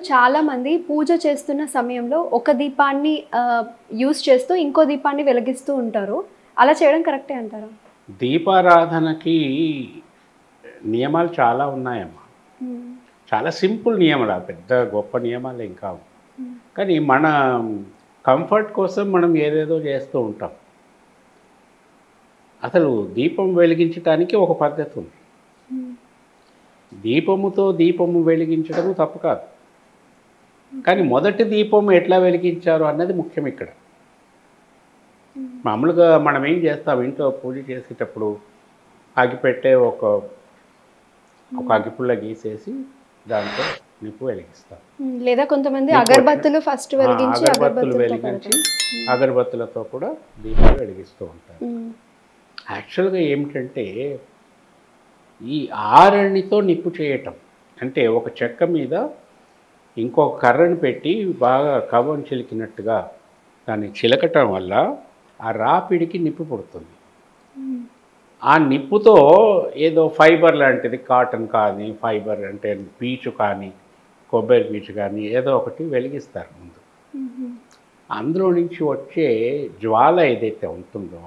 చాలామంది పూజ చేస్తున్న సమయంలో ఒక దీపాన్ని యూజ్ చేస్తూ ఇంకో దీపాన్ని వెలిగిస్తూ ఉంటారు. అలా చేయడం కరెక్టే అంటారా? దీపారాధనకి నియమాలు చాలా ఉన్నాయమ్మా. చాలా సింపుల్ నియమాలు, పెద్ద గొప్ప నియమాలు ఏం కావు. కానీ మన కంఫర్ట్ కోసం మనం ఏదేదో చేస్తూ ఉంటాం. అసలు దీపం వెలిగించడానికి ఒక పద్ధతి ఉంది. దీపముతో దీపము వెలిగించడము తప్పు కాదు. కానీ మొదటి దీపం ఎట్లా వెలిగించారు అన్నది ముఖ్యం ఇక్కడ. మామూలుగా మనం ఏం చేస్తాం, ఇంట్లో పూజ చేసేటప్పుడు అగిపెట్టే ఒక అగిపుల్ల గీసేసి దాంతో నిప్పు వెలిగిస్తాం. లేదా కొంతమంది అగరబత్తులు ఫస్ట్ వెలిగించి అగరబత్తులతో కూడా దీపాలు వెలిగిస్తూ ఉంటారు. యాక్చువల్గా ఏమిటంటే ఈ ఆరణితో నిప్పు చేయటం అంటే ఒక చెక్క మీద ఇంకొక కర్రను పెట్టి బాగా కవ్వం చిలికినట్టుగా దాన్ని చిలకటం వల్ల ఆ రాపిడికి నిప్పు పుడుతుంది. ఆ నిప్పుతో ఏదో ఫైబర్ లాంటిది, కాటన్ కానీ ఫైబర్ అంటే పీచు కానీ కొబ్బరి పీచు కానీ ఏదో ఒకటి వెలిగిస్తారు ముందు. అందులో నుంచి వచ్చే జ్వాల ఏదైతే ఉంటుందో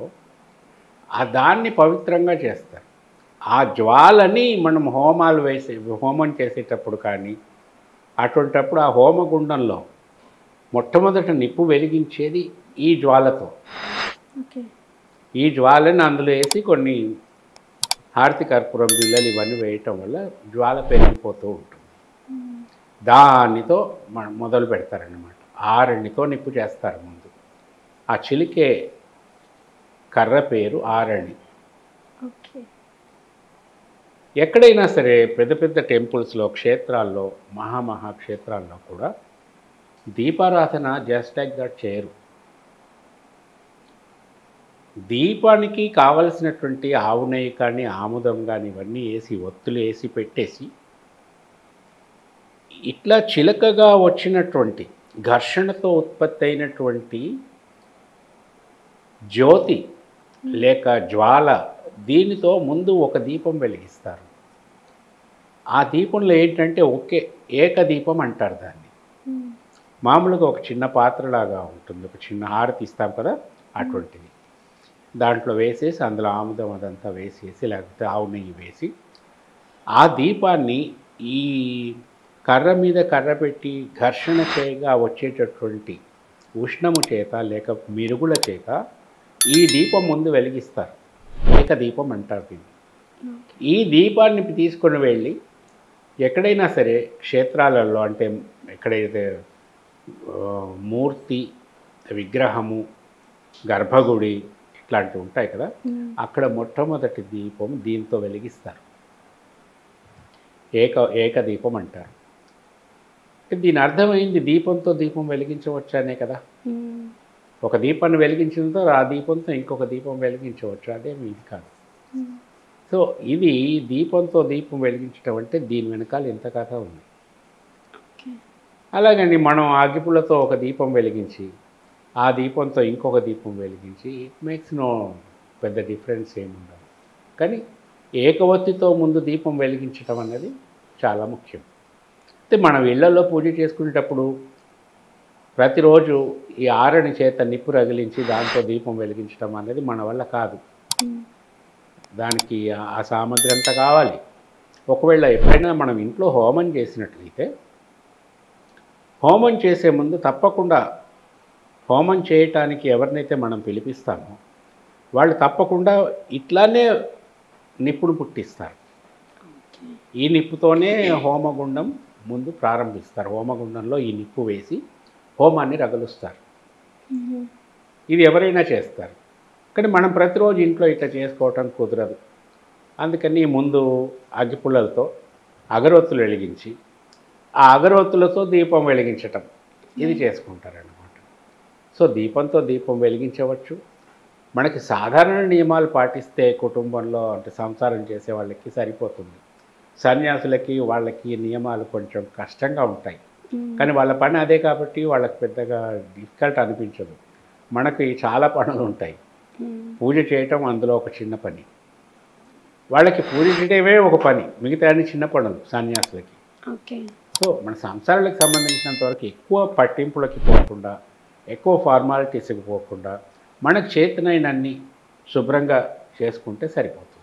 దాన్ని పవిత్రంగా చేస్తారు. ఆ జ్వాలని మనం హోమం చేసేటప్పుడు కానీ అటువంటప్పుడు ఆ హోమగుండంలో మొట్టమొదట నిప్పు వెలిగించేది ఈ జ్వాలతో. ఈ జ్వాలని అందులో వేసి కొన్ని హారతి కర్పూరం బిళ్ళలు ఇవన్నీ వేయటం వల్ల జ్వాల పెరిగిపోతూ ఉంటుంది. దానితో మొదలు పెడతారన్నమాట. ఆరణితో నిప్పు చేస్తారు ముందు. ఆ చిలికే కర్ర పేరు ఆరణి. ఎక్కడైనా సరే పెద్ద పెద్ద టెంపుల్స్లో, క్షేత్రాల్లో, మహాక్షేత్రాల్లో కూడా దీపారాధన జస్ట్ లైక్ దట్ చేయరు. దీపానికి కావలసినటువంటి ఆవు నెయ్యి కానీ ఆముదం కానీ ఇవన్నీ వేసి ఒత్తులు వేసి పెట్టేసి ఇట్లా చిలకగా వచ్చినటువంటి ఘర్షణతో ఉత్పత్తి అయినటువంటి జ్యోతి లేక జ్వాల దీనితో ముందు ఒక దీపం వెలిగిస్తారు. ఆ దీపంలో ఏంటంటే ఏకదీపం అంటారు దాన్ని. మామూలుగా ఒక చిన్న పాత్రలాగా ఉంటుంది, ఒక చిన్న హారతి ఇస్తాం కదా అటువంటిది. దాంట్లో వేసేసి అందులో ఆముదం అదంతా వేసేసి లేకపోతే ఆవు నెయ్యి వేసి ఆ దీపాన్ని ఈ కర్ర మీద కర్ర పెట్టి ఘర్షణ చేయగా వచ్చేటటువంటి ఉష్ణము చేత లేక మిరుగుల చేత ఈ దీపం ముందు వెలిగిస్తారు. ఏకదీపం అంటారు దీన్ని. ఈ దీపాన్ని తీసుకొని వెళ్ళి ఎక్కడైనా సరే క్షేత్రాలలో అంటే ఎక్కడైతే మూర్తి, విగ్రహము, గర్భగుడి ఇట్లాంటివి ఉంటాయి కదా, అక్కడ మొట్టమొదటి దీపం దీంతో వెలిగిస్తారు. ఏకదీపం అంటారు. దీని అర్థమైంది దీపంతో దీపం వెలిగించవచ్చానే కదా. ఒక దీపాన్ని వెలిగించినంతో ఆ దీపంతో ఇంకొక దీపం వెలిగించవచ్చు, అదేమి ఇది కాదు. సో ఇది దీపంతో దీపం వెలిగించడం అంటే దీని వెనకాల ఎంత కథ ఉంది. అలాగని మనం అగ్గిపుల్లతో ఒక దీపం వెలిగించి ఆ దీపంతో ఇంకొక దీపం వెలిగించి ఇట్ మేక్స్ నో పెద్ద డిఫరెన్స్ ఏముండదు. కానీ ఏకవత్తితో ముందు దీపం వెలిగించడం అన్నది చాలా ముఖ్యం. అయితే మనం ఇళ్లలో పూజ చేసుకునేటప్పుడు ప్రతిరోజు ఈ ఆరణి చేత నిప్పు రగిలించి దాంతో దీపం వెలిగించడం అనేది మన వల్ల కాదు. దానికి ఆ సామగ్రి అంతా కావాలి. ఒకవేళ ఎప్పుడైనా మనం ఇంట్లో హోమం చేసినట్లయితే హోమం చేసే ముందు తప్పకుండా హోమం చేయటానికి ఎవరినైతే మనం పిలిపిస్తామో వాళ్ళు తప్పకుండా ఇట్లానే నిప్పును పుట్టిస్తారు. ఈ నిప్పుతోనే హోమగుండం ముందు ప్రారంభిస్తారు. హోమగుండంలో ఈ నిప్పు వేసి హోమాన్ని రగులుస్తారు. ఇది ఎవరైనా చేస్తారు. కానీ మనం ప్రతిరోజు ఇంట్లో ఇట్లా చేసుకోవటం కుదరదు. అందుకని ముందు అగ్గిపుల్లలతో అగరొత్తులు వెలిగించి ఆ అగరొత్తులతో దీపం వెలిగించటం ఇది చేసుకుంటారన్నమాట. సో దీపంతో దీపం వెలిగించవచ్చు. మనకి సాధారణ నియమాలు పాటిస్తే కుటుంబంలో అంటే సంసారం చేసే వాళ్ళకి సరిపోతుంది. సన్యాసులకి వాళ్ళకి నియమాలు కొంచెం కష్టంగా ఉంటాయి. కానీ వాళ్ళ పని అదే కాబట్టి వాళ్ళకి పెద్దగా డిఫికల్ట్ అనిపించదు. మనకి చాలా పనులు ఉంటాయి. పూజ చేయటం అందులో ఒక చిన్న పని. వాళ్ళకి పూజ చేయడమే ఒక పని, మిగతా అన్ని చిన్న పనులు సన్యాసులకి. సో మన సంసారాలకు సంబంధించినంత వరకు ఎక్కువ పట్టింపులకి పోకుండా, ఎక్కువ ఫార్మాలిటీస్కి పోకుండా మనకు చేతనైనన్ని శుభ్రంగా చేసుకుంటే సరిపోతుంది.